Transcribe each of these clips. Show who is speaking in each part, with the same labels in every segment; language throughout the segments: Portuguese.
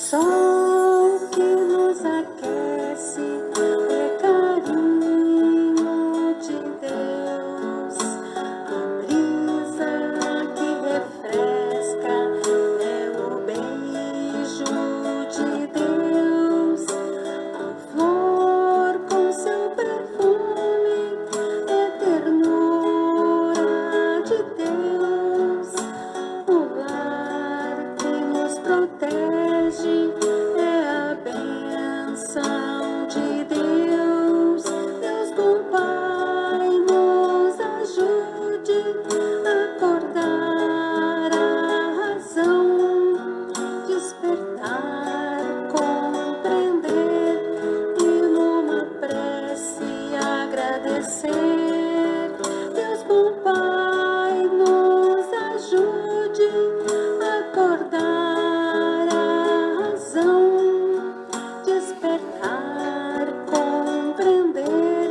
Speaker 1: sol que nos aquece é carinho de Deus, a brisa que refresca é o beijo de Deus, a flor com seu perfume é ternura de Deus, o lar que nos protege é a bênção de Deus. Deus bom Pai nos ajude a acordar a razão, despertar, compreender e numa prece agradecer. Deus bom Pai nos ajude a acordar a razão, despertar, compreender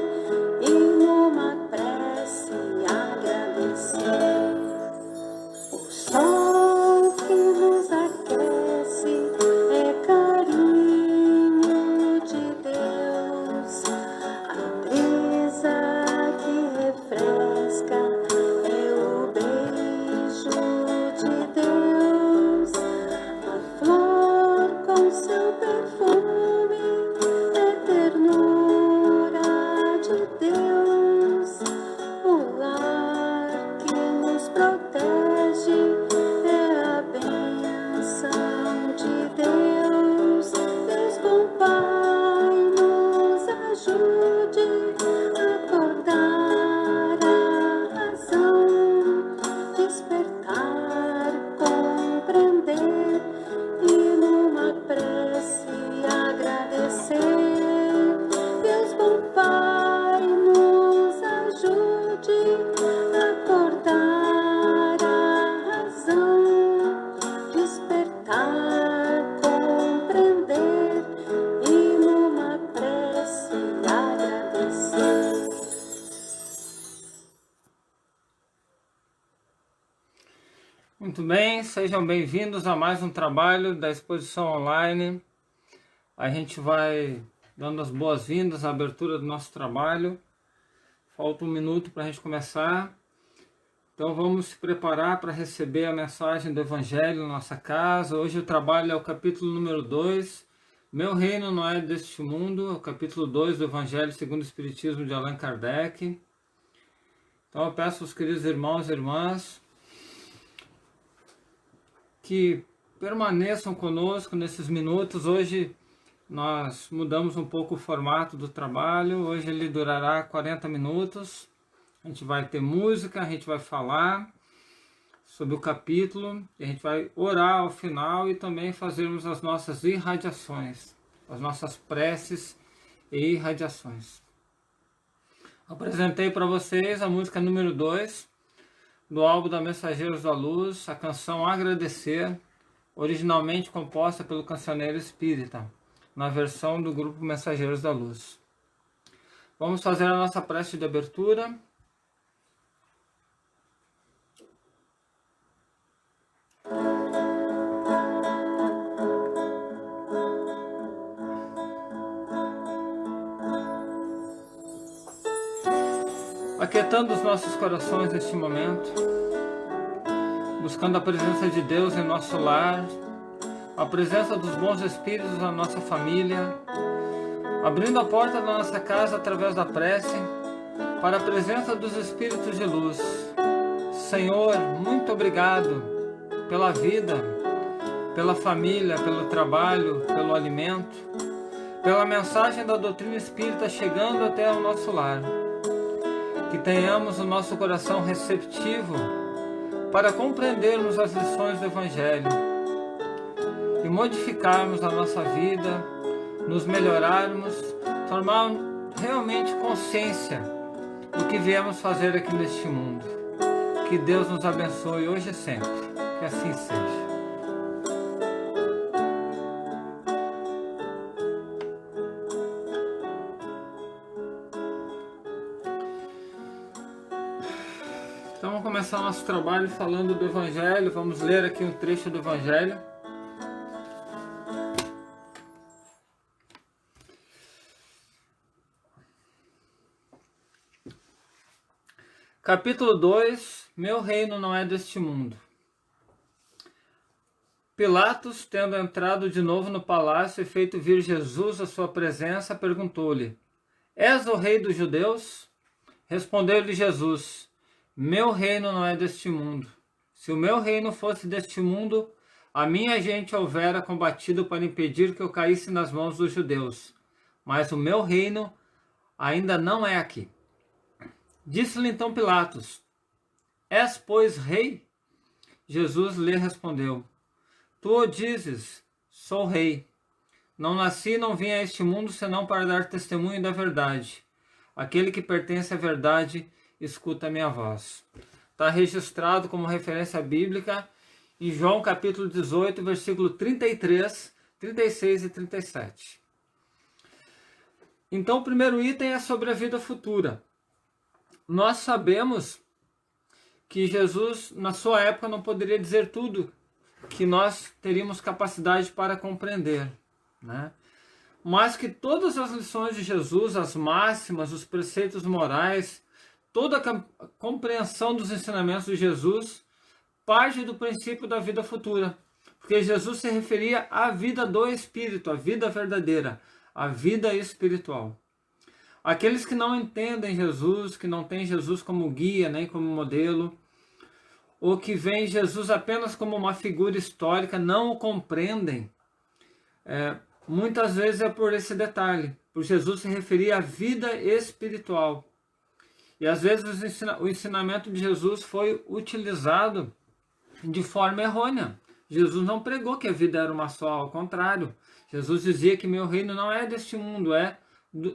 Speaker 1: e numa prece agradecer. O sol que nos aquece é carinho de Deus, a brisa que refresca é o beijo de Deus, a flor com seu perfume é ternura de Deus, o lar que nos protege é a bênção de Deus. Deus bom Pai nos ajude a acordar a razão, despertar, compreender e numa prece agradecer. Deus bom Pai nos ajude a acordar a razão, despertar, compreender e numa prece agradecer.
Speaker 2: Muito bem, sejam bem-vindos a mais um trabalho da exposição online. A gente vai dando as boas-vindas à abertura do nosso trabalho. Falta um minuto para a gente começar. Então vamos se preparar para receber a mensagem do Evangelho na nossa casa. Hoje o trabalho é o capítulo número 2. Meu reino não é deste mundo, é o capítulo 2 do Evangelho segundo o Espiritismo de Allan Kardec. Então eu peço aos queridos irmãos e irmãs que permaneçam conosco nesses minutos. Hoje nós mudamos um pouco o formato do trabalho. Hoje ele durará 40 minutos. A gente vai ter música, a gente vai falar sobre o capítulo, e a gente vai orar ao final e também fazermos as nossas irradiações, as nossas preces e irradiações. Apresentei para vocês a música número 2 do álbum da Mensageiros da Luz, a canção Agradecer, originalmente composta pelo cancioneiro espírita, na versão do grupo Mensageiros da Luz. Vamos fazer a nossa prece de abertura. Aquietando os nossos corações neste momento, buscando a presença de Deus em nosso lar, a presença dos bons espíritos na nossa família, abrindo a porta da nossa casa através da prece para a presença dos espíritos de luz. Senhor, muito obrigado pela vida, pela família, pelo trabalho, pelo alimento, pela mensagem da doutrina espírita chegando até o nosso lar. Que tenhamos o nosso coração receptivo para compreendermos as lições do Evangelho e modificarmos a nossa vida, nos melhorarmos, tomar realmente consciência do que viemos fazer aqui neste mundo. Que Deus nos abençoe hoje e sempre. Que assim seja. Então vamos começar o nosso trabalho falando do Evangelho. Vamos ler aqui um trecho do Evangelho. Capítulo 2: Meu reino não é deste mundo. Pilatos, tendo entrado de novo no palácio e feito vir Jesus à sua presença, perguntou-lhe: És o rei dos judeus? Respondeu-lhe Jesus: Meu reino não é deste mundo. Se o meu reino fosse deste mundo, a minha gente houvera combatido para impedir que eu caísse nas mãos dos judeus. Mas o meu reino ainda não é aqui. Disse-lhe então Pilatos: És, pois, rei? Jesus lhe respondeu: Tu o dizes, sou rei. Não nasci, não vim a este mundo senão para dar testemunho da verdade. Aquele que pertence à verdade, escuta a minha voz. Está registrado como referência bíblica em João capítulo 18, versículo 33, 36 e 37. Então o primeiro item é sobre a vida futura. Nós sabemos que Jesus, na sua época, não poderia dizer tudo que nós teríamos capacidade para compreender, né? Mas que todas as lições de Jesus, as máximas, os preceitos morais, toda a compreensão dos ensinamentos de Jesus parte do princípio da vida futura, porque Jesus se referia à vida do Espírito, à vida verdadeira, à vida espiritual. Aqueles que não entendem Jesus, que não têm Jesus como guia, nem como modelo, ou que veem Jesus apenas como uma figura histórica, não o compreendem. Muitas vezes é por esse detalhe, por Jesus se referir à vida espiritual. E às vezes o ensinamento de Jesus foi utilizado de forma errônea. Jesus não pregou que a vida era uma só, ao contrário. Jesus dizia que meu reino não é deste mundo, é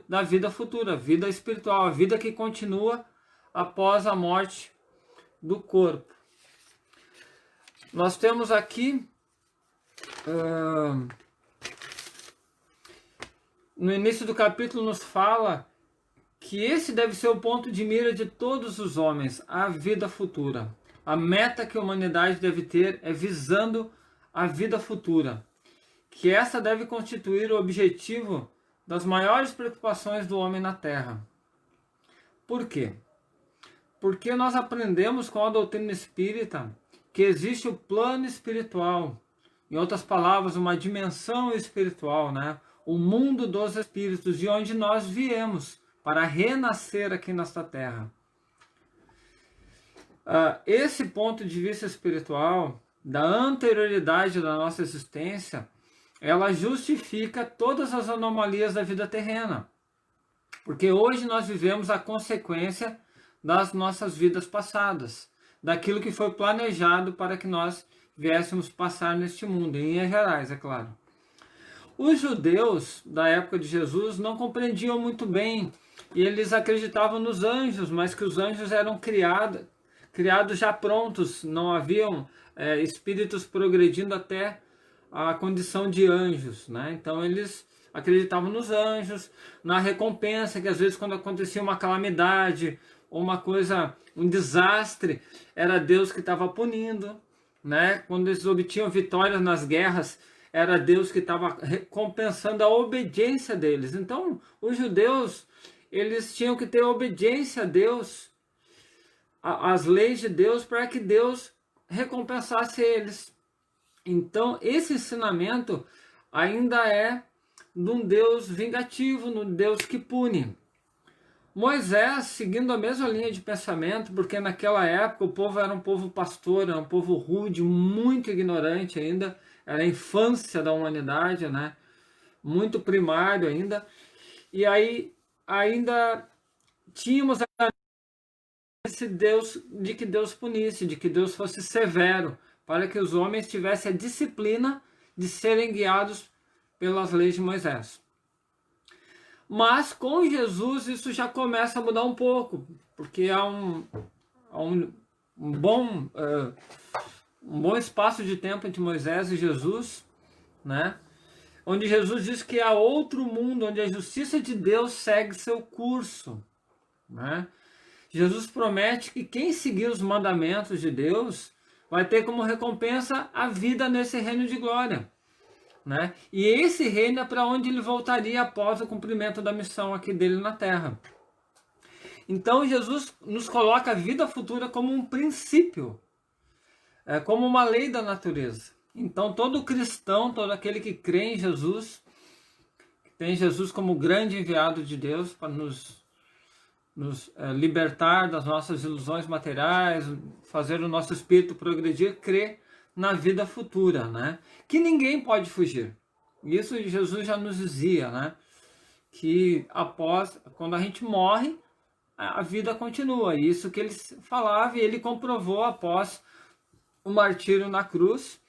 Speaker 2: da vida futura, vida espiritual, a vida que continua após a morte do corpo. Nós temos aqui, no início do capítulo nos fala que esse deve ser o ponto de mira de todos os homens, a vida futura. A meta que a humanidade deve ter é visando a vida futura, que essa deve constituir o objetivo das maiores preocupações do homem na Terra. Por quê? Porque nós aprendemos com a doutrina espírita que existe o plano espiritual, em outras palavras, uma dimensão espiritual, né? O mundo dos espíritos, de onde nós viemos para renascer aqui nesta Terra. Esse ponto de vista espiritual, da anterioridade da nossa existência, ela justifica todas as anomalias da vida terrena. Porque hoje nós vivemos a consequência das nossas vidas passadas, daquilo que foi planejado para que nós viéssemos passar neste mundo, em linhas gerais, é claro. Os judeus da época de Jesus não compreendiam muito bem, e eles acreditavam nos anjos, mas que os anjos eram criados já prontos, não haviam espíritos progredindo até a condição de anjos, né? Então eles acreditavam nos anjos, na recompensa, que às vezes quando acontecia uma calamidade, ou uma coisa, um desastre, era Deus que estava punindo, né? Quando eles obtinham vitórias nas guerras, era Deus que estava recompensando a obediência deles. Então, os judeus, eles tinham que ter obediência a Deus, às leis de Deus, para que Deus recompensasse eles. Então, esse ensinamento ainda é de um Deus vingativo, de um Deus que pune. Moisés, seguindo a mesma linha de pensamento, porque naquela época o povo era um povo pastor, era um povo rude, muito ignorante ainda, era a infância da humanidade, né? Muito primário ainda, e aí ainda tínhamos esse Deus, de que Deus punisse, de que Deus fosse severo, para que os homens tivessem a disciplina de serem guiados pelas leis de Moisés. Mas com Jesus isso já começa a mudar um pouco, porque há um bom espaço de tempo entre Moisés e Jesus, né? Onde Jesus diz que há outro mundo, onde a justiça de Deus segue seu curso, né? Jesus promete que quem seguir os mandamentos de Deus vai ter como recompensa a vida nesse reino de glória, né? E esse reino é para onde ele voltaria após o cumprimento da missão aqui dele na Terra. Então Jesus nos coloca a vida futura como um princípio, como uma lei da natureza. Então todo cristão, todo aquele que crê em Jesus, que tem Jesus como grande enviado de Deus para nos libertar das nossas ilusões materiais, fazer o nosso espírito progredir, crer na vida futura, né? Que ninguém pode fugir. Isso Jesus já nos dizia, né? Que quando a gente morre, a vida continua. Isso que ele falava e ele comprovou após o martírio na cruz.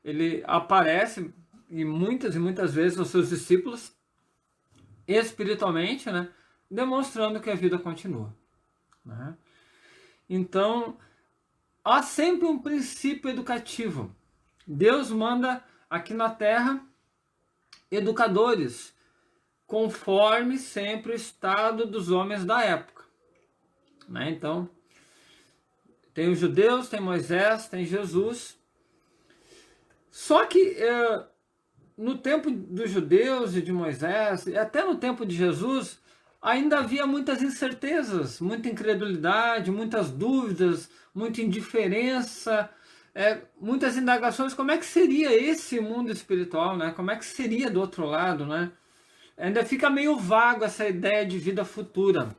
Speaker 2: Ele aparece e muitas vezes aos seus discípulos espiritualmente, né? Demonstrando que a vida continua, né? Então, há sempre um princípio educativo. Deus manda aqui na Terra educadores, conforme sempre o estado dos homens da época, né? Então, tem os judeus, tem Moisés, tem Jesus. Só que no tempo dos judeus e de Moisés, e até no tempo de Jesus, ainda havia muitas incertezas, muita incredulidade, muitas dúvidas, muita indiferença, muitas indagações. Como é que seria esse mundo espiritual, né? Como é que seria do outro lado, né? Ainda fica meio vago essa ideia de vida futura.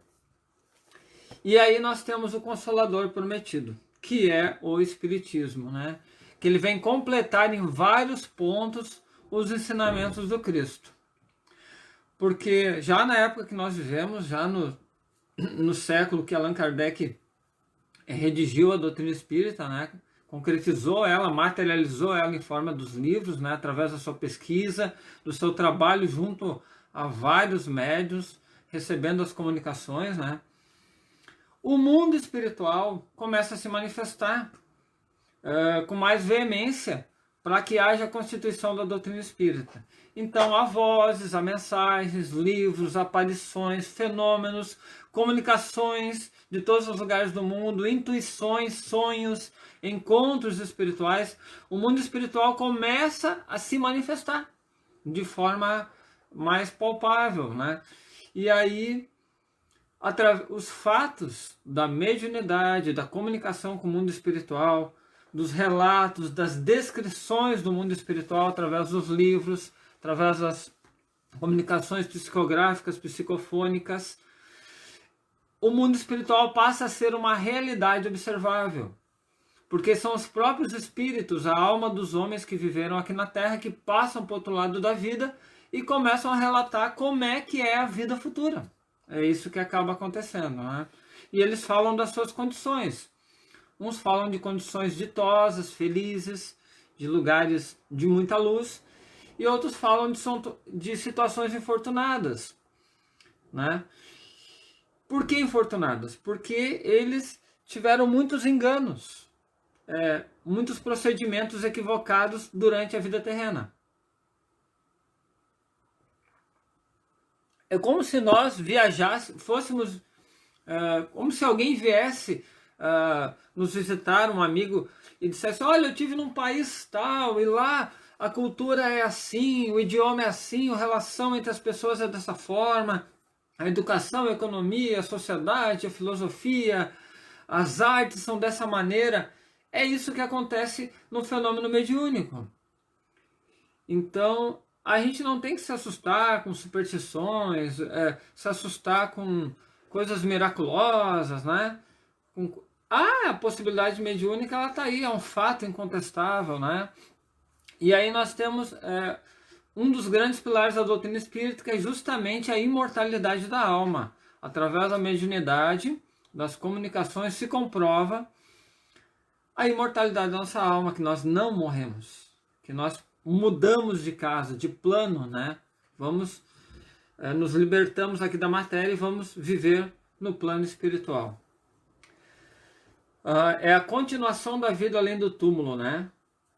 Speaker 2: E aí nós temos o Consolador prometido, que é o Espiritismo, né? Que ele vem completar em vários pontos os ensinamentos do Cristo. Porque já na época que nós vivemos, já no século que Allan Kardec redigiu a doutrina espírita, né? Concretizou ela, materializou ela em forma dos livros, né? Através da sua pesquisa, do seu trabalho junto a vários médiuns, recebendo as comunicações, né? O mundo espiritual começa a se manifestar com mais veemência para que haja a constituição da doutrina espírita. Então há vozes, há mensagens, livros, aparições, fenômenos, comunicações de todos os lugares do mundo, intuições, sonhos, encontros espirituais. O mundo espiritual começa a se manifestar de forma mais palpável, né? E aí os fatos da mediunidade, da comunicação com o mundo espiritual, dos relatos, das descrições do mundo espiritual através dos livros, através das comunicações psicográficas, psicofônicas, o mundo espiritual passa a ser uma realidade observável. Porque são os próprios espíritos, a alma dos homens que viveram aqui na Terra, que passam para o outro lado da vida e começam a relatar como é que é a vida futura. É isso que acaba acontecendo, né? E eles falam das suas condições. Uns falam de condições ditosas, felizes, de lugares de muita luz, e outros falam de situações infortunadas, né? Por que infortunadas? Porque eles tiveram muitos enganos, muitos procedimentos equivocados durante a vida terrena. É como se nós fôssemos, como se alguém viesse nos visitar, um amigo, e dissesse: olha, eu tive num país tal, e lá a cultura é assim, o idioma é assim, a relação entre as pessoas é dessa forma, a educação, a economia, a sociedade, a filosofia, as artes são dessa maneira. É isso que acontece no fenômeno mediúnico. Então, a gente não tem que se assustar com superstições, se assustar com coisas miraculosas, né? A possibilidade mediúnica, ela está aí, é um fato incontestável, né? E aí nós temos um dos grandes pilares da doutrina espírita, que é justamente a imortalidade da alma. Através da mediunidade, das comunicações, se comprova a imortalidade da nossa alma, que nós não morremos, que nós mudamos de casa, de plano, né? Nos libertamos aqui da matéria e vamos viver no plano espiritual. É a continuação da vida além do túmulo, né?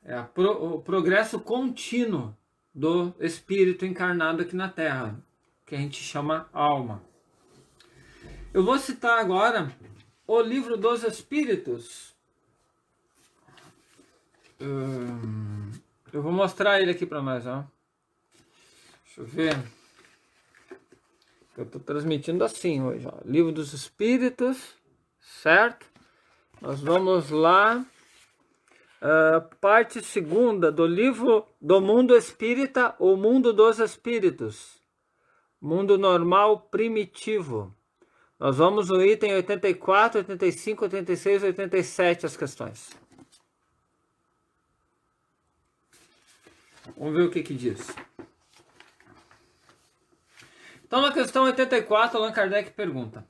Speaker 2: É o progresso contínuo do espírito encarnado aqui na Terra, que a gente chama alma. Eu vou citar agora o Livro dos Espíritos. Eu vou mostrar ele aqui para nós, ó. Deixa eu ver. Eu estou transmitindo assim hoje, ó. Livro dos Espíritos, certo? Nós vamos lá. Parte segunda do livro do Mundo Espírita, o Mundo dos Espíritos. Mundo normal primitivo. Nós vamos no item 84, 85, 86, 87 as questões. Vamos ver o que diz. Então, na questão 84, Allan Kardec pergunta: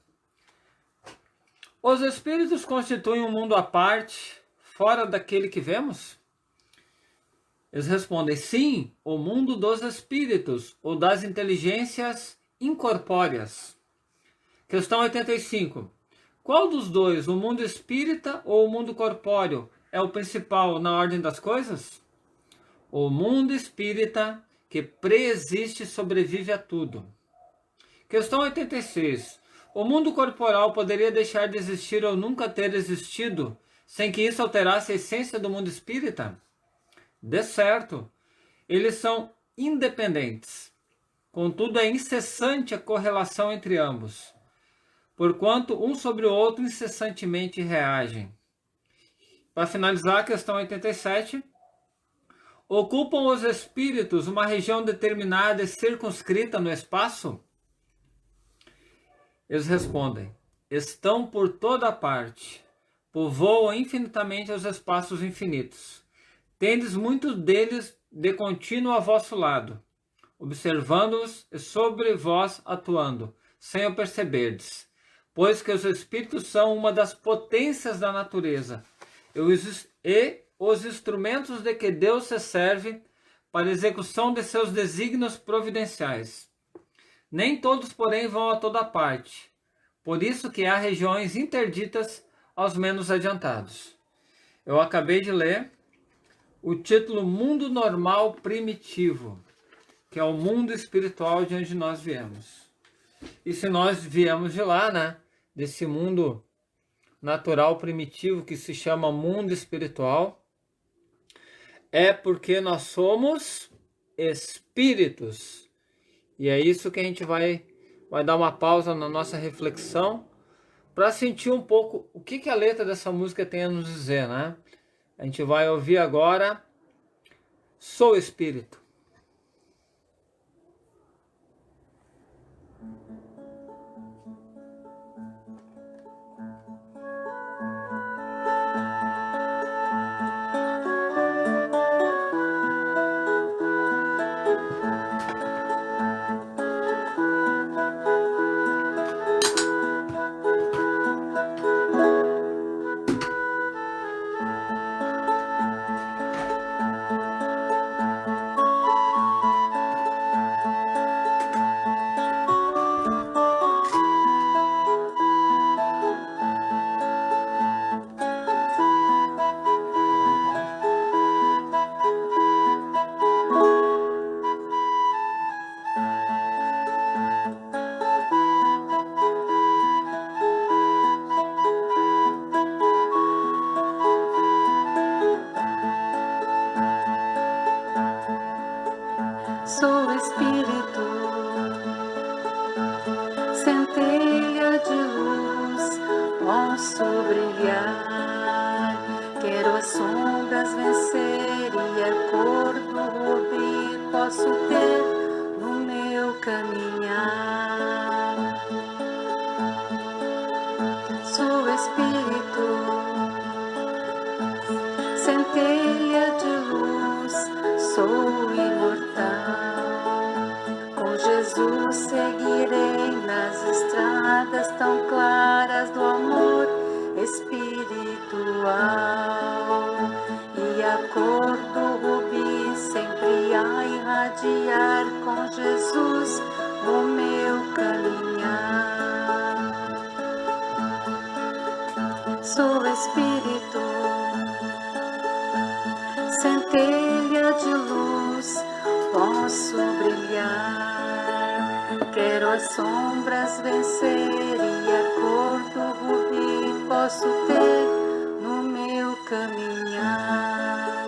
Speaker 2: os espíritos constituem um mundo à parte, fora daquele que vemos? Eles respondem: sim, o mundo dos espíritos, ou das inteligências incorpóreas. Questão 85. Qual dos dois, o mundo espírita ou o mundo corpóreo, é o principal na ordem das coisas? O mundo espírita, que preexiste e sobrevive a tudo. Questão 86. O mundo corporal poderia deixar de existir ou nunca ter existido, sem que isso alterasse a essência do mundo espírita? De certo, eles são independentes. Contudo, é incessante a correlação entre ambos, porquanto um sobre o outro incessantemente reagem. Para finalizar, a questão 87. Ocupam os espíritos uma região determinada e circunscrita no espaço? Eles respondem: estão por toda parte, povoam infinitamente os espaços infinitos. Tendes muitos deles de contínuo a vosso lado, observando-os e sobre vós atuando, sem o perceberdes, pois que os espíritos são uma das potências da natureza e os instrumentos de que Deus se serve para a execução de seus desígnios providenciais. Nem todos, porém, vão a toda parte, por isso que há regiões interditas aos menos adiantados. Eu acabei de ler o título Mundo Normal Primitivo, que é o mundo espiritual de onde nós viemos. E se nós viemos de lá, né, desse mundo natural primitivo que se chama mundo espiritual, é porque nós somos espíritos. E é isso que a gente vai dar uma pausa na nossa reflexão para sentir um pouco o que a letra dessa música tem a nos dizer, né? A gente vai ouvir agora Sou Espírito.
Speaker 1: Sou espírito, centelha de luz, posso brilhar. Quero as sombras vencer e a cor do rubi posso ter no meu caminhar. Sou espírito, centelha de luz, sou imortal. Com Jesus seguirei nas estradas tão claras do amor espiritual. E a cor do rubi sempre a irradiar, com Jesus no meu caminhar. Sou espírito, centelha de luz, posso brilhar. Quero as sombras vencer e a cor do rubi posso ter no meu caminhar.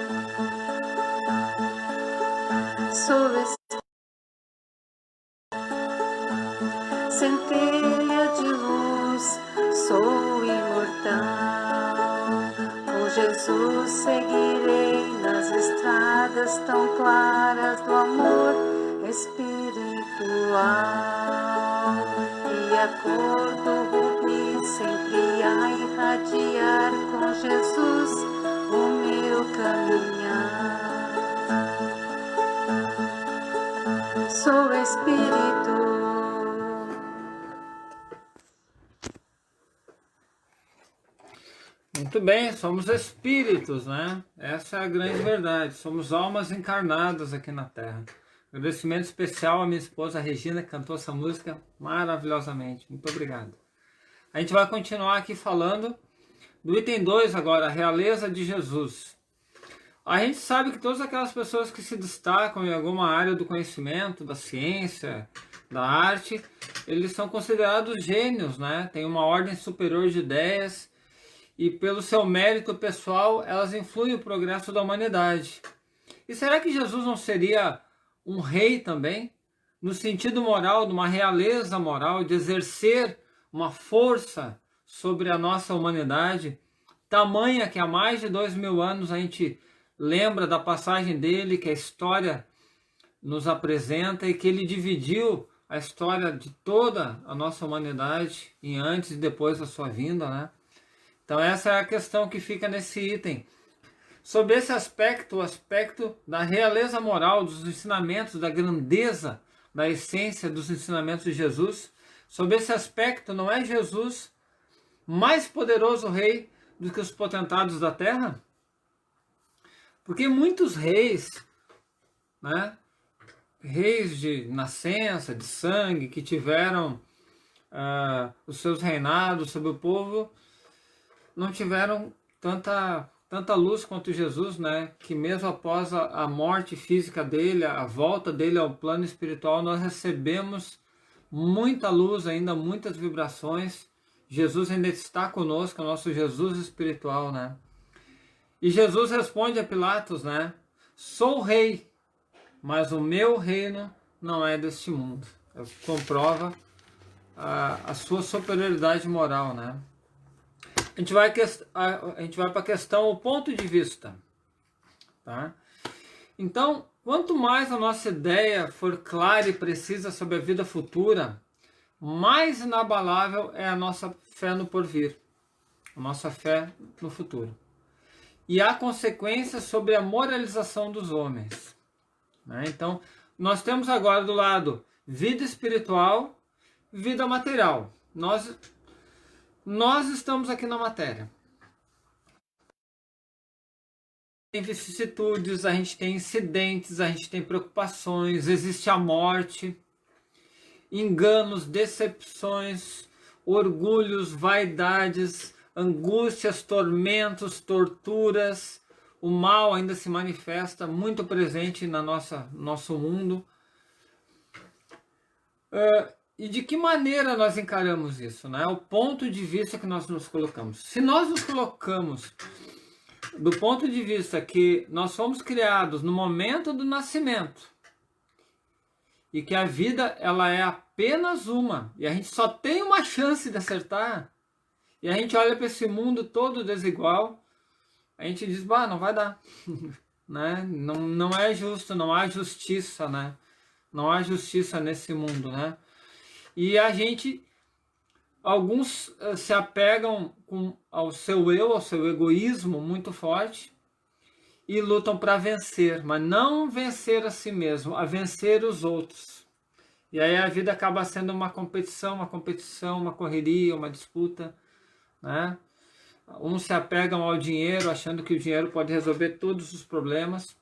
Speaker 1: Sou centelha de luz, sou imortal. Com Jesus seguirei nas estradas tão claras do amor espiritual. E a cor do rubi sempre a irradiar, com Jesus o meu caminhar. Sou espírito.
Speaker 2: Muito bem, somos espíritos, né? Essa é a grande verdade. Somos almas encarnadas aqui na Terra. Agradecimento especial à minha esposa Regina, que cantou essa música maravilhosamente. Muito obrigado. A gente vai continuar aqui falando do item 2 agora, a realeza de Jesus. A gente sabe que todas aquelas pessoas que se destacam em alguma área do conhecimento, da ciência, da arte, eles são considerados gênios, né? Tem uma ordem superior de ideias e pelo seu mérito pessoal, elas influem o progresso da humanidade. E será que Jesus não seria um rei também? No sentido moral, de uma realeza moral, de exercer uma força sobre a nossa humanidade, tamanha que há mais de 2000 anos a gente lembra da passagem dele, que a história nos apresenta, e que ele dividiu a história de toda a nossa humanidade em antes e depois da sua vinda, né? Então essa é a questão que fica nesse item. Sobre esse aspecto, o aspecto da realeza moral, dos ensinamentos, da grandeza, da essência dos ensinamentos de Jesus, sobre esse aspecto, não é Jesus mais poderoso rei do que os potentados da terra? Porque muitos reis, né, reis de nascença, de sangue, que tiveram os seus reinados sobre o povo, não tiveram tanta luz quanto Jesus, né? Que mesmo após a morte física dele, a volta dele ao plano espiritual, nós recebemos muita luz ainda, muitas vibrações. Jesus ainda está conosco, é o nosso Jesus espiritual, né? E Jesus responde a Pilatos, né? Sou rei, mas o meu reino não é deste mundo. Comprova a sua superioridade moral, né? A gente vai para a questão, o ponto de vista. Tá? Então, quanto mais a nossa ideia for clara e precisa sobre a vida futura, mais inabalável é a nossa fé no porvir, a nossa fé no futuro. E há consequências sobre a moralização dos homens. Né? Então, nós temos agora do lado vida espiritual, vida material. Nós estamos aqui na matéria. Tem vicissitudes, a gente tem incidentes, a gente tem preocupações, existe a morte, enganos, decepções, orgulhos, vaidades, angústias, tormentos, torturas. O mal ainda se manifesta muito presente na nosso mundo. E de que maneira nós encaramos isso, né? O ponto de vista que nós nos colocamos. Se nós nos colocamos do ponto de vista que nós fomos criados no momento do nascimento e que a vida ela é apenas uma e a gente só tem uma chance de acertar, e a gente olha para esse mundo todo desigual, a gente diz, bah, não vai dar. Né? Não é justo, não há justiça, né? Não há justiça nesse mundo, né? E alguns se apegam ao seu eu, ao seu egoísmo muito forte e lutam para vencer, mas não vencer a si mesmo, a vencer os outros. E aí a vida acaba sendo uma competição, uma correria, uma disputa, né? Uns se apegam ao dinheiro, achando que o dinheiro pode resolver todos os problemas.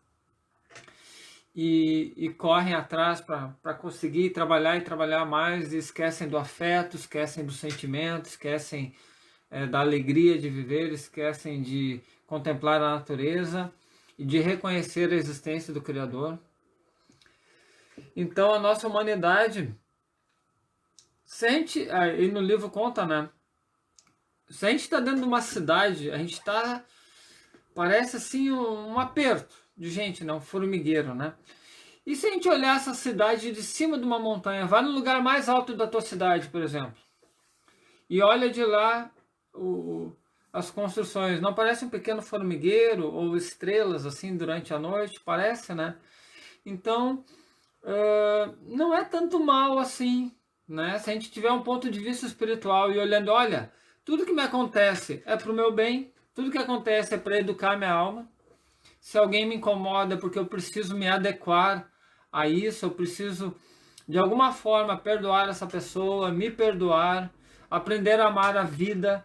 Speaker 2: E correm atrás para conseguir trabalhar e trabalhar mais, e esquecem do afeto, esquecem do sentimento, esquecem da alegria de viver, esquecem de contemplar a natureza e de reconhecer a existência do Criador. Então a nossa humanidade, e no livro conta, né? Se a gente está dentro de uma cidade, a gente está, parece assim um aperto de gente, né? Um formigueiro, né? E se a gente olhar essa cidade de cima de uma montanha, vai no lugar mais alto da tua cidade, por exemplo, e olha de lá as construções, não parece um pequeno formigueiro ou estrelas assim durante a noite? Parece, né? Então, não é tanto mal assim, né? Se a gente tiver um ponto de vista espiritual e olhando, olha, tudo que me acontece é para o meu bem, tudo que acontece é para educar minha alma. Se alguém me incomoda porque eu preciso me adequar a isso, eu preciso de alguma forma perdoar essa pessoa, me perdoar, aprender a amar a vida,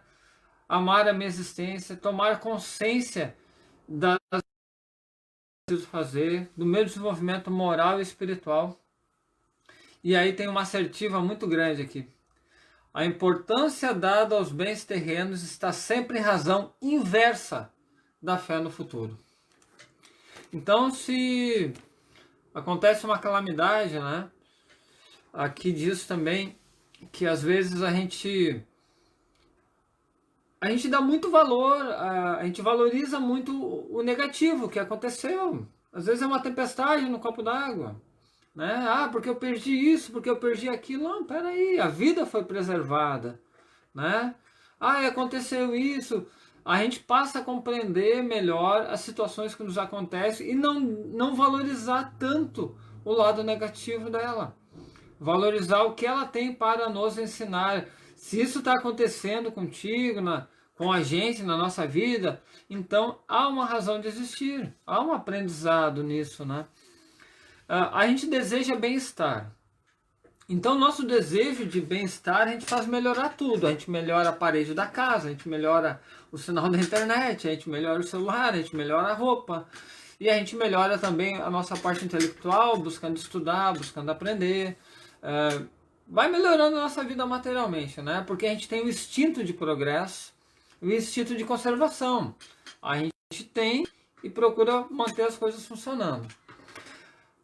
Speaker 2: amar a minha existência, tomar consciência das coisas que eu preciso fazer, do meu desenvolvimento moral e espiritual. E aí tem uma assertiva muito grande aqui. A importância dada aos bens terrenos está sempre em razão inversa da fé no futuro. Então, se acontece uma calamidade, né? Aqui diz também que às vezes a gente dá muito valor, a gente valoriza muito o negativo que aconteceu. Às vezes é uma tempestade no copo d'água, né? Ah, porque eu perdi isso, porque eu perdi aquilo. Não, peraí, a vida foi preservada, né? Ah, aconteceu isso. A gente passa a compreender melhor as situações que nos acontecem e não valorizar tanto o lado negativo dela. Valorizar o que ela tem para nos ensinar. Se isso está acontecendo contigo, com a gente, na nossa vida, então há uma razão de existir. Há um aprendizado nisso, né? A gente deseja bem-estar. Então, nosso desejo de bem-estar, a gente faz melhorar tudo. A gente melhora a parede da casa, a gente melhora o sinal da internet, a gente melhora o celular, a gente melhora a roupa. E a gente melhora também a nossa parte intelectual, buscando estudar, buscando aprender. Vai melhorando a nossa vida materialmente, né? Porque a gente tem o instinto de progresso, o instinto de conservação. A gente tem e procura manter as coisas funcionando.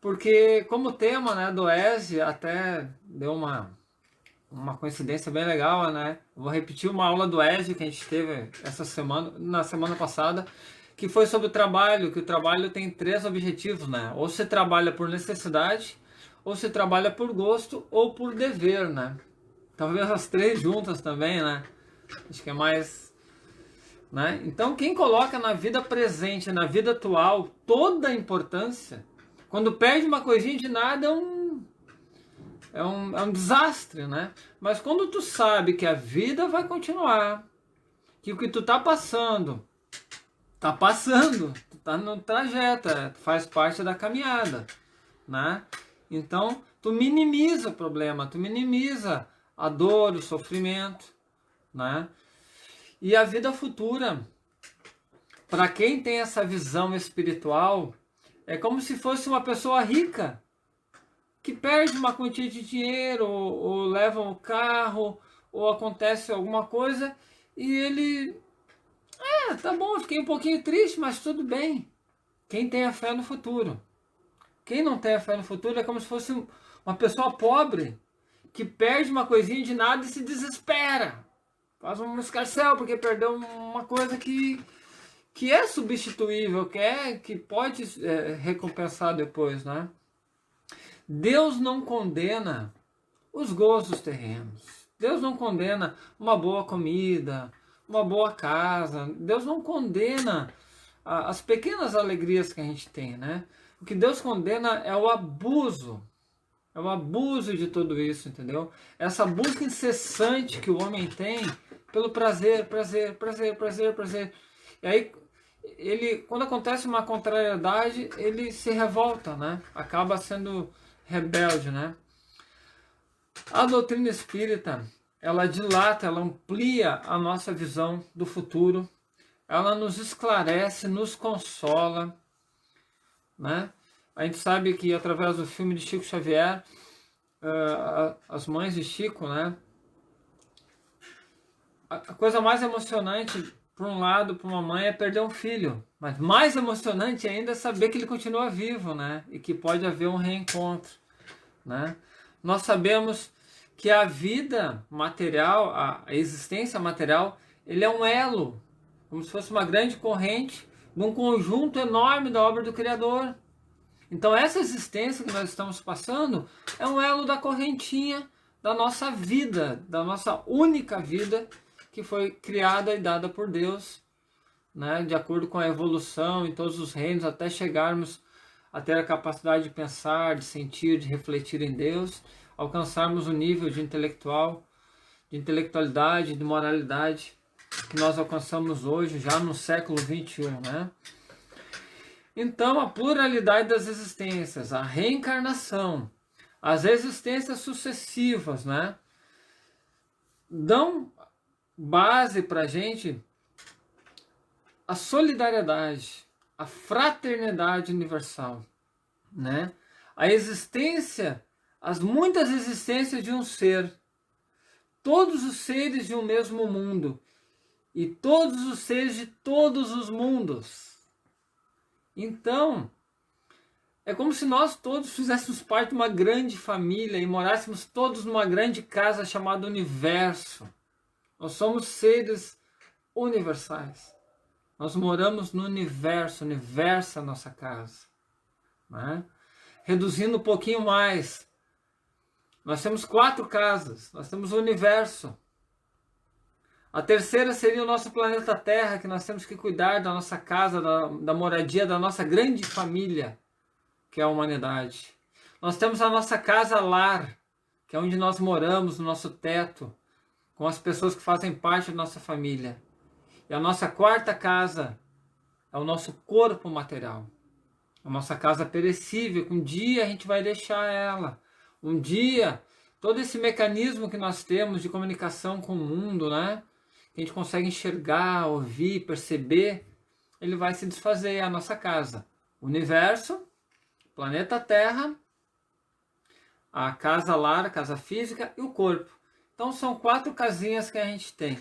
Speaker 2: Porque como tema, né, do ESE, até deu uma coincidência bem legal, né? Vou repetir uma aula do ESE que a gente teve na semana passada, que foi sobre o trabalho, que o trabalho tem 3 objetivos, né? Ou você trabalha por necessidade, ou você trabalha por gosto, ou por dever, né? Talvez as 3 juntas também, né? Acho que é mais... né? Então quem coloca na vida presente, na vida atual, toda a importância... Quando perde uma coisinha de nada é um desastre, né? Mas quando tu sabe que a vida vai continuar, que o que tu tá passando, tu tá no trajeto, faz parte da caminhada, né? Então, tu minimiza o problema, tu minimiza a dor, o sofrimento, né? E a vida futura, para quem tem essa visão espiritual, é como se fosse uma pessoa rica que perde uma quantia de dinheiro, ou leva um carro, ou acontece alguma coisa, e ele... tá bom, eu fiquei um pouquinho triste, mas tudo bem. Quem tem a fé no futuro. Quem não tem a fé no futuro é como se fosse uma pessoa pobre, que perde uma coisinha de nada e se desespera. Faz um escarcéu porque perdeu uma coisa que é substituível, que pode recompensar depois, né? Deus não condena os gozos terrenos. Deus não condena uma boa comida, uma boa casa. Deus não condena as pequenas alegrias que a gente tem, né? O que Deus condena é o abuso. É o abuso de tudo isso, entendeu? Essa busca incessante que o homem tem pelo prazer, prazer, prazer, prazer, prazer. E aí, quando acontece uma contrariedade, ele se revolta, né? Acaba sendo rebelde, né? A doutrina espírita, ela dilata, ela amplia a nossa visão do futuro, ela nos esclarece, nos consola, né? A gente sabe que através do filme de Chico Xavier, as mães de Chico, né? A coisa mais emocionante, por um lado, para uma mãe, é perder um filho. Mas mais emocionante ainda é saber que ele continua vivo, né? E que pode haver um reencontro, né? Nós sabemos que a vida material, a existência material, ele é um elo, como se fosse uma grande corrente de um conjunto enorme da obra do Criador. Então essa existência que nós estamos passando é um elo da correntinha da nossa vida, da nossa única vida que foi criada e dada por Deus, né, de acordo com a evolução em todos os reinos, até chegarmos a ter a capacidade de pensar, de sentir, de refletir em Deus, alcançarmos o nível de intelectualidade, de moralidade que nós alcançamos hoje, já no século XXI, né? Então, a pluralidade das existências, a reencarnação, as existências sucessivas, né, dão base para a gente a solidariedade, a fraternidade universal, né? A existência, as muitas existências de um ser, todos os seres de um mesmo mundo e todos os seres de todos os mundos. Então, é como se nós todos fizéssemos parte de uma grande família e morássemos todos numa grande casa chamada universo. Nós somos seres universais. Nós moramos no universo, o universo é a nossa casa, né? Reduzindo um pouquinho mais, nós temos 4 casas, nós temos o universo. A terceira seria o nosso planeta Terra, que nós temos que cuidar da nossa casa, da moradia, da nossa grande família, que é a humanidade. Nós temos a nossa casa lar, que é onde nós moramos, no nosso teto, com as pessoas que fazem parte da nossa família. E a nossa 4ª casa é o nosso corpo material. A nossa casa perecível, que um dia a gente vai deixar ela. Um dia, todo esse mecanismo que nós temos de comunicação com o mundo, né? Que a gente consegue enxergar, ouvir, perceber, ele vai se desfazer, é a nossa casa. O universo, planeta Terra, a casa lar, a casa física e o corpo. Então são 4 casinhas que a gente tem.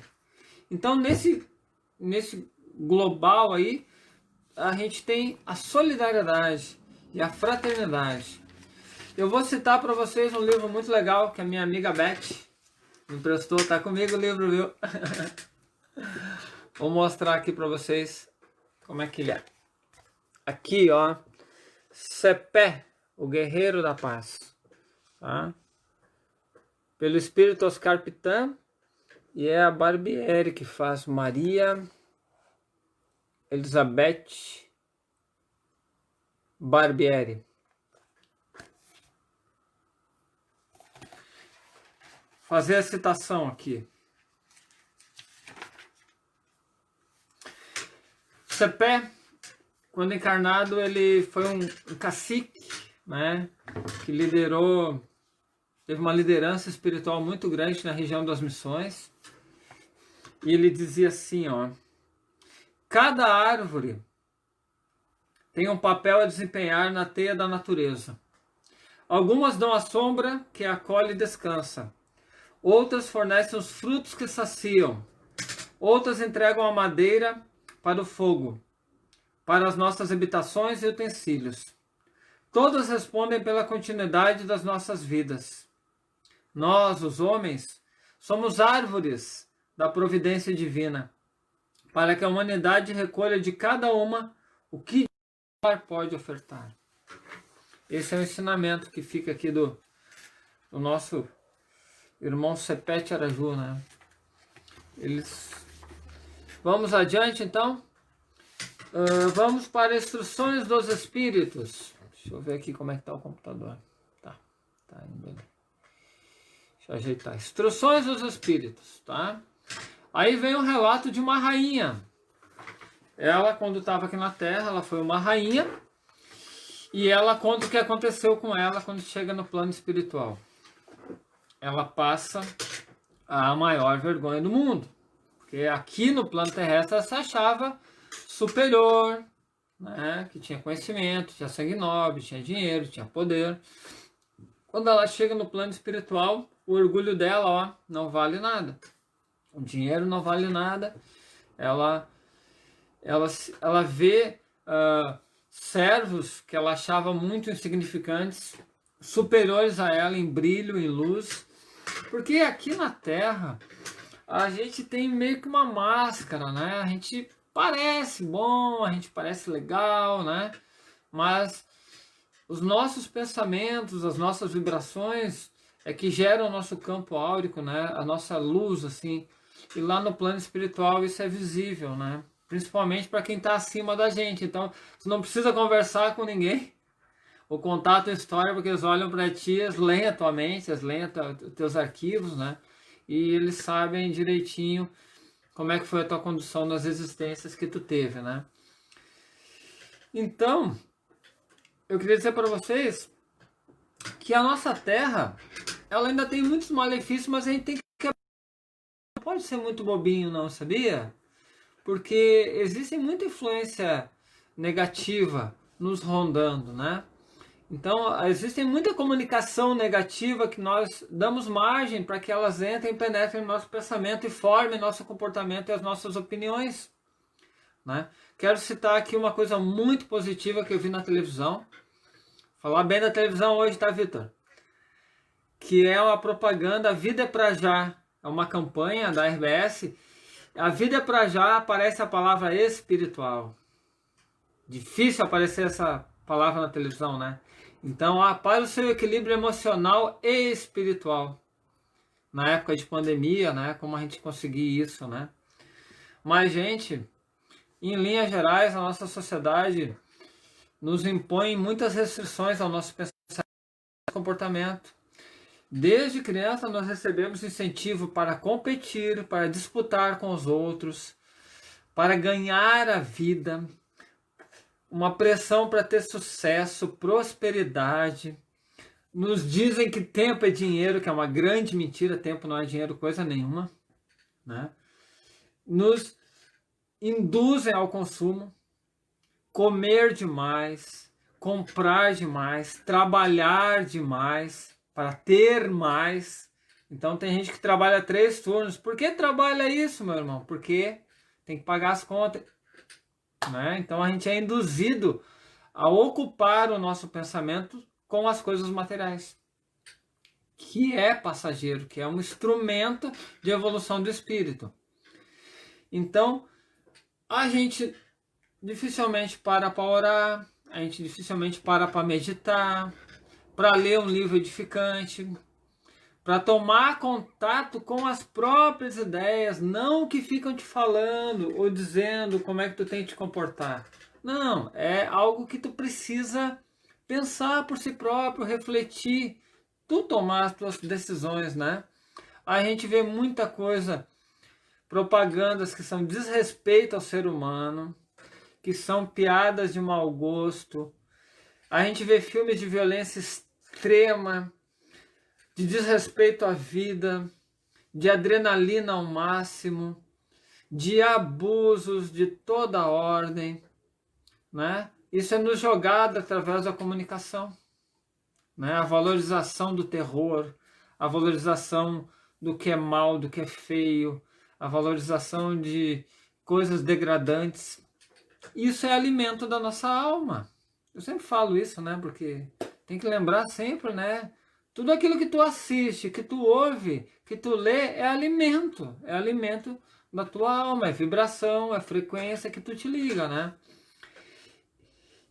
Speaker 2: Então nesse global aí, a gente tem a solidariedade e a fraternidade. Eu vou citar para vocês um livro muito legal que a minha amiga Beth me emprestou, tá comigo o livro, viu? Vou mostrar aqui para vocês como é que ele é. Aqui, ó, Cepé, o Guerreiro da Paz, tá? Pelo Espírito Oscar Pitã, e é a Barbieri que faz, Maria Elizabeth Barbieri. Fazer a citação aqui. Cepé, quando encarnado, ele foi um cacique, né, que teve uma liderança espiritual muito grande na região das missões. E ele dizia assim, ó: cada árvore tem um papel a desempenhar na teia da natureza. Algumas dão a sombra que acolhe e descansa. Outras fornecem os frutos que saciam. Outras entregam a madeira para o fogo, para as nossas habitações e utensílios. Todas respondem pela continuidade das nossas vidas. Nós, os homens, somos árvores da providência divina, para que a humanidade recolha de cada uma o que pode ofertar. Esse é o ensinamento que fica aqui do nosso irmão Sepete Araju, né? Vamos adiante, então. Vamos para instruções dos espíritos. Deixa eu ver aqui como é que está o computador. Tá indo ali. Deixa eu ajeitar. Instruções dos espíritos, tá? Aí vem um relato de uma rainha. Ela, quando estava aqui na Terra, ela foi uma rainha. E ela conta o que aconteceu com ela quando chega no plano espiritual. Ela passa a maior vergonha do mundo. Porque aqui no plano terrestre ela se achava superior, né? Que tinha conhecimento, tinha sangue nobre, tinha dinheiro, tinha poder. Quando ela chega no plano espiritual, o orgulho dela, ó, não vale nada. O dinheiro não vale nada. Ela vê servos que ela achava muito insignificantes, superiores a ela em brilho, em luz. Porque aqui na Terra a gente tem meio que uma máscara, né? A gente parece bom, a gente parece legal, né? Mas Os nossos pensamentos, as nossas vibrações é que geram o nosso campo áurico, né? A nossa luz, assim. E lá no plano espiritual isso é visível, né? Principalmente para quem está acima da gente. Então, você não precisa conversar com ninguém. O contato história, porque eles olham para ti, eles leem a tua mente, eles leem os teus arquivos, né? E eles sabem direitinho como é que foi a tua condução nas existências que tu teve, né? Então, eu queria dizer para vocês que a nossa Terra, ela ainda tem muitos malefícios, mas a gente tem que... Não pode ser muito bobinho não, sabia? Porque existe muita influência negativa nos rondando, né? Então, existe muita comunicação negativa que nós damos margem para que elas entrem e penetrem no nosso pensamento e formem nosso comportamento e as nossas opiniões, né? Quero citar aqui uma coisa muito positiva que eu vi na televisão. Falar bem da televisão hoje, tá, Vitor? Que é uma propaganda Vida é Pra Já. É uma campanha da RBS. A Vida é Pra Já aparece a palavra espiritual. Difícil aparecer essa palavra na televisão, né? Então, para o seu equilíbrio emocional e espiritual. Na época de pandemia, né? Como a gente conseguir isso, né? Mas, gente, em linhas gerais, a nossa sociedade nos impõe muitas restrições ao nosso pensamento e comportamento. Desde criança nós recebemos incentivo para competir, para disputar com os outros, para ganhar a vida, uma pressão para ter sucesso, prosperidade. Nos dizem que tempo é dinheiro, que é uma grande mentira, tempo não é dinheiro coisa nenhuma, né? Nos induzem ao consumo, comer demais, comprar demais, trabalhar demais para ter mais. Então tem gente que trabalha 3 turnos. Por que trabalha isso, meu irmão? Porque tem que pagar as contas, né? Então a gente é induzido a ocupar o nosso pensamento com as coisas materiais, que é passageiro, que é um instrumento de evolução do espírito. Então a gente dificilmente para orar, a gente dificilmente para meditar, para ler um livro edificante, para tomar contato com as próprias ideias, não o que ficam te falando ou dizendo como é que tu tem que te comportar. Não, é algo que tu precisa pensar por si próprio, refletir, tu tomar as tuas decisões, né? A gente vê muita coisa, propagandas que são desrespeito ao ser humano, que são piadas de mau gosto. A gente vê filmes de violência extrema, de desrespeito à vida, de adrenalina ao máximo, de abusos de toda ordem, né? Isso é nos jogado através da comunicação, né? A valorização do terror, a valorização do que é mal, do que é feio, a valorização de coisas degradantes. Isso é alimento da nossa alma. Eu sempre falo isso, né? Porque tem que lembrar sempre, né? Tudo aquilo que tu assiste, que tu ouve, que tu lê, é alimento da tua alma, é vibração, é frequência que tu te liga, né?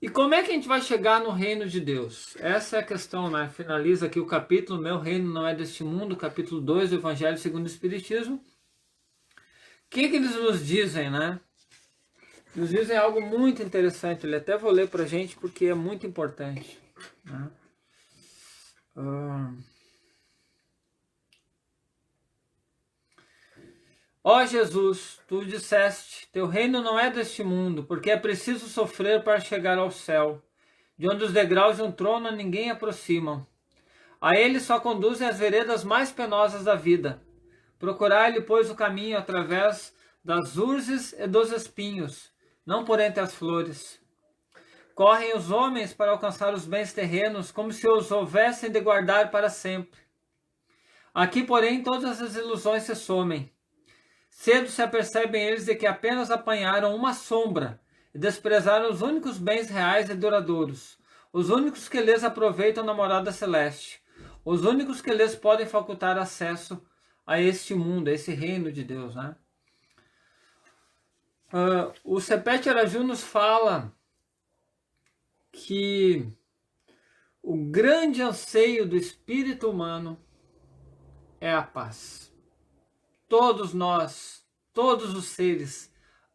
Speaker 2: E como é que a gente vai chegar no reino de Deus? Essa é a questão, né? Finaliza aqui o capítulo, meu reino não é deste mundo, capítulo 2 do Evangelho segundo o Espiritismo. O que eles nos dizem, né? Nos dizem algo muito interessante, ele até vou ler pra gente porque é muito importante, né? Ó Jesus, tu disseste, teu reino não é deste mundo, porque é preciso sofrer para chegar ao céu, de onde os degraus de um trono ninguém aproximam. A ele só conduzem as veredas mais penosas da vida. Procurai-lhe, pois, o caminho através das urzes e dos espinhos, não por entre as flores. Correm os homens para alcançar os bens terrenos, como se os houvessem de guardar para sempre. Aqui, porém, todas as ilusões se somem. Cedo se apercebem eles de que apenas apanharam uma sombra e desprezaram os únicos bens reais e duradouros, os únicos que lhes aproveitam na morada celeste, os únicos que lhes podem facultar acesso a este mundo, a esse reino de Deus, né? O Sepet Araju nos fala que O grande anseio do espírito humano é a paz. Todos nós, todos os seres,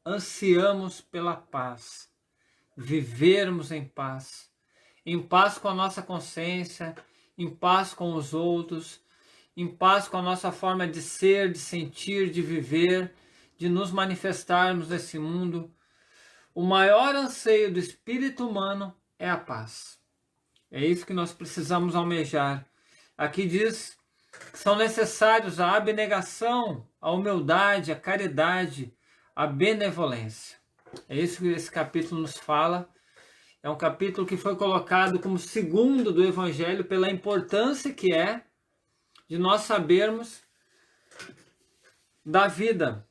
Speaker 2: ansiamos pela paz. Vivermos em paz com a nossa consciência, em paz com os outros, em paz com a nossa forma de ser, de sentir, de viver, de nos manifestarmos nesse mundo. O maior anseio do espírito humano é a paz. É isso que nós precisamos almejar. Aqui diz que são necessários a abnegação, a humildade, a caridade, a benevolência. É isso que esse capítulo nos fala. É um capítulo que foi colocado como segundo do Evangelho pela importância que é de nós sabermos da vida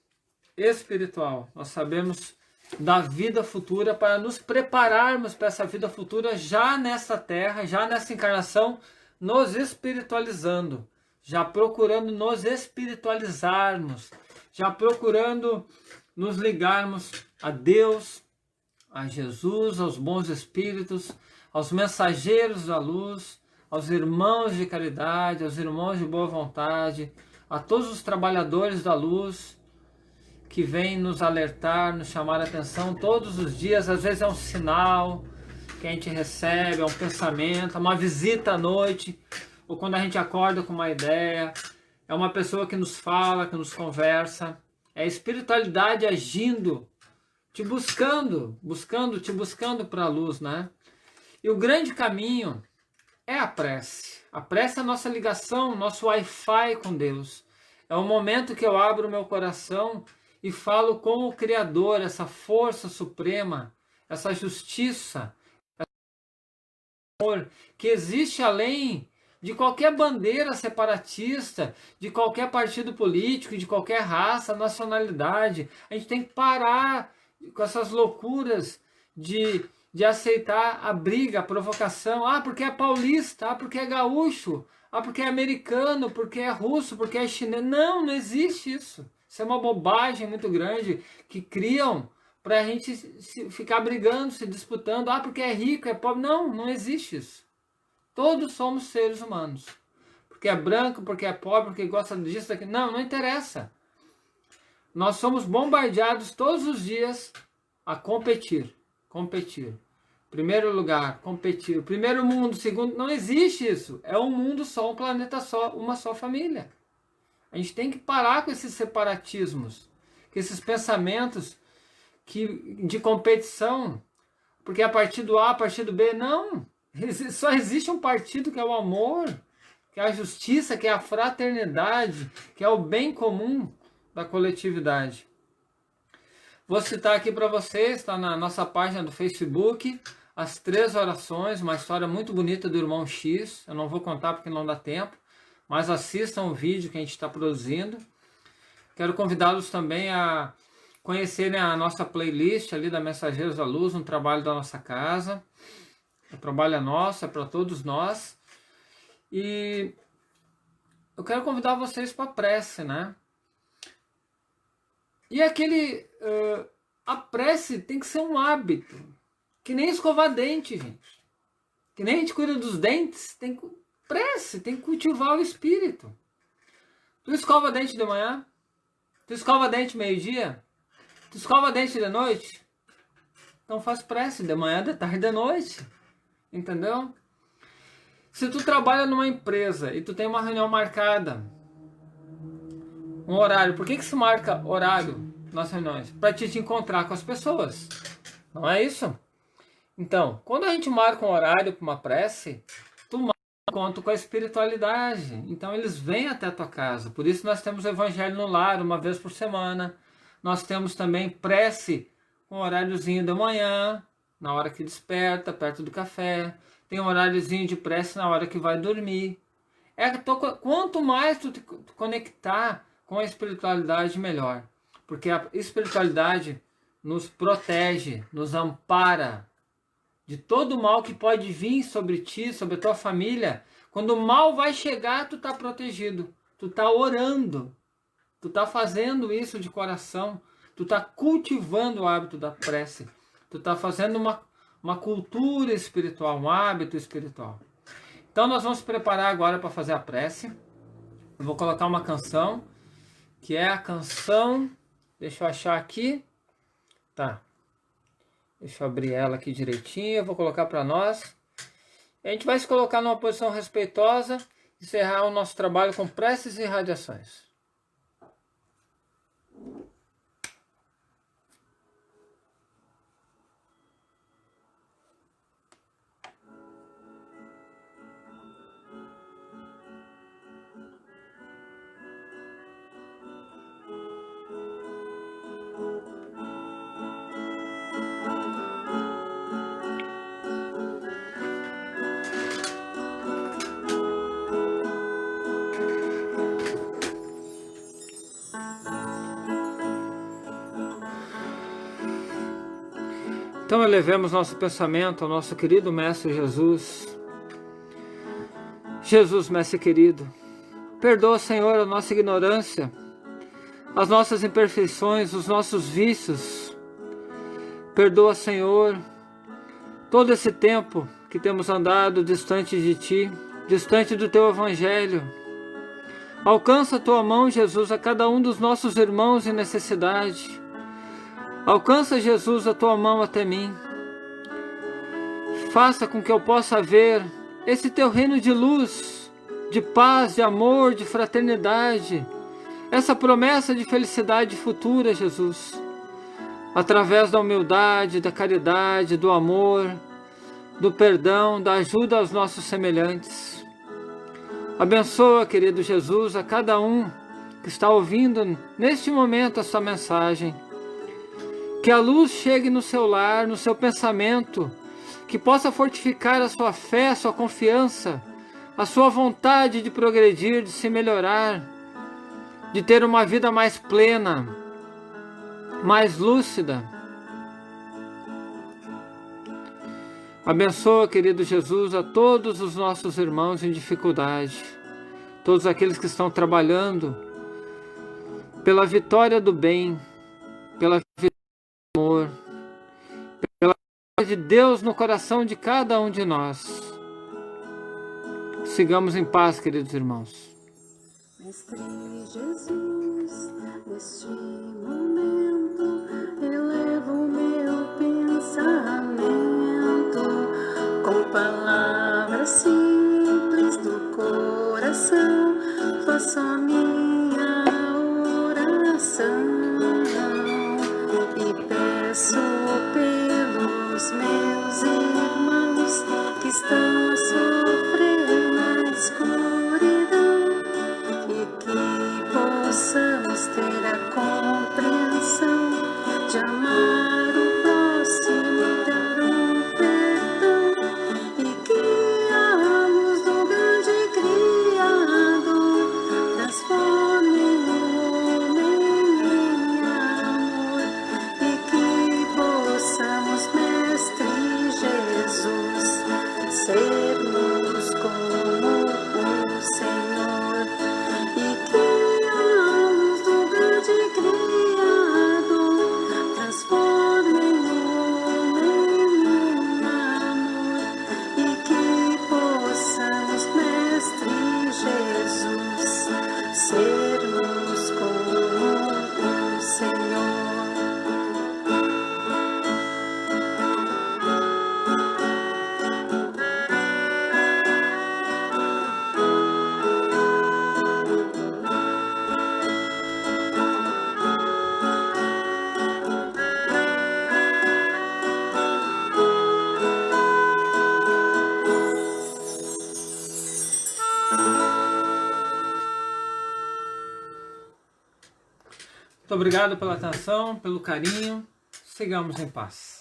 Speaker 2: espiritual. Nós sabemos da vida futura para nos prepararmos para essa vida futura já nessa terra, já nessa encarnação, nos espiritualizando, já procurando nos espiritualizarmos, já procurando nos ligarmos a Deus, a Jesus, aos bons espíritos, aos mensageiros da luz, aos irmãos de caridade, aos irmãos de boa vontade, a todos os trabalhadores da luz que vêm nos alertar, nos chamar a atenção todos os dias. Às vezes é um sinal que a gente recebe, é um pensamento, é uma visita à noite, ou quando a gente acorda com uma ideia, é uma pessoa que nos fala, que nos conversa. É a espiritualidade agindo, te buscando para a luz, né? E o grande caminho é a prece. A prece é a nossa ligação, nosso Wi-Fi com Deus. É o momento que eu abro o meu coração e falo com o Criador, essa força suprema, essa justiça, esse amor que existe além de qualquer bandeira separatista, de qualquer partido político, de qualquer raça, nacionalidade. A gente tem que parar com essas loucuras de aceitar a briga, a provocação. Ah, porque é paulista, ah, porque é gaúcho, ah, porque é americano, porque é russo, porque é chinês. Não, não existe isso. Isso é uma bobagem muito grande que criam para a gente ficar brigando, se disputando. Ah, porque é rico, é pobre. Não, não existe isso. Todos somos seres humanos. Porque é branco, porque é pobre, porque gosta disso, daquilo. Não, não interessa. Nós somos bombardeados todos os dias a competir. Competir. Primeiro lugar, competir. Primeiro mundo, segundo... Não existe isso. É um mundo só, um planeta só, uma só família. A gente tem que parar com esses separatismos, com esses pensamentos de competição. Porque a partido A, a partido B, não. Só existe um partido que é o amor, que é a justiça, que é a fraternidade, que é o bem comum da coletividade. Vou citar aqui para vocês, está na nossa página do Facebook, as 3 orações, uma história muito bonita do irmão X. Eu não vou contar porque não dá tempo, mas assistam o vídeo que a gente está produzindo. Quero convidá-los também a conhecerem a nossa playlist ali da Mensageiros da Luz, um trabalho da nossa casa. O trabalho é nosso, é para todos nós. E eu quero convidar vocês para a prece, né? E a prece tem que ser um hábito. Que nem escovar dente, gente. Que nem a gente cuida dos dentes, prece, tem que cultivar o espírito. Tu escova dente de manhã? Tu escova dente meio-dia? Tu escova dente de noite? Então faz prece de manhã, de tarde, de noite. Entendeu? Se tu trabalha numa empresa e tu tem uma reunião marcada, um horário, por que se marca horário nas reuniões? Para te encontrar com as pessoas. Não é isso? Então, quando a gente marca um horário para uma prece, tu marca um encontro com a espiritualidade. Então eles vêm até a tua casa. Por isso nós temos o Evangelho no Lar uma vez por semana. Nós temos também prece com um horáriozinho da manhã, na hora que desperta, perto do café. Tem um horáriozinho de prece na hora que vai dormir. Quanto mais tu te conectar com a espiritualidade, melhor. Porque a espiritualidade nos protege, nos ampara de todo o mal que pode vir sobre ti, sobre a tua família. Quando o mal vai chegar, tu está protegido. Tu está orando. Tu está fazendo isso de coração. Tu está cultivando o hábito da prece. Tu está fazendo uma cultura espiritual, um hábito espiritual. Então nós vamos preparar agora para fazer a prece. Eu vou colocar uma canção, que é a canção... Deixa eu achar aqui. Tá. Deixa eu abrir ela aqui direitinho. Eu vou colocar para nós. A gente vai se colocar numa posição respeitosa. Encerrar o nosso trabalho com preces e radiações. Então elevemos nosso pensamento ao nosso querido Mestre Jesus. Jesus, Mestre querido, perdoa, Senhor, a nossa ignorância, as nossas imperfeições, os nossos vícios. Perdoa, Senhor, todo esse tempo que temos andado distante de Ti, distante do Teu Evangelho. Alcança a Tua mão, Jesus, a cada um dos nossos irmãos em necessidade. Alcança, Jesus, a Tua mão até mim. Faça com que eu possa ver esse Teu reino de luz, de paz, de amor, de fraternidade, essa promessa de felicidade futura, Jesus, através da humildade, da caridade, do amor, do perdão, da ajuda aos nossos semelhantes. Abençoa, querido Jesus, a cada um que está ouvindo neste momento esta mensagem. Que a luz chegue no seu lar, no seu pensamento, que possa fortificar a sua fé, a sua confiança, a sua vontade de progredir, de se melhorar, de ter uma vida mais plena, mais lúcida. Abençoa, querido Jesus, a todos os nossos irmãos em dificuldade, todos aqueles que estão trabalhando pela vitória do bem, pela vitória do amor, pela vitória de Deus no coração de cada um de nós. Sigamos em paz, queridos irmãos.
Speaker 1: Mestre Jesus, neste momento, elevo o meu pensamento com palavras simples do coração, faço a minha oração e peço pelos meus irmãos que estão a sofrer na escuridão, e que possamos ter a compreensão de amar o próximo e dar o perdão, e que a luz do grande Criador transforme o homem em amor, e que possamos, Mestre Jesus, sermos como o Senhor, e que a luz do grande Criador transforme o homem em amor, e que possamos, Mestre Jesus, sermos como o Senhor.
Speaker 2: Muito obrigado pela atenção, pelo carinho. Sigamos em paz.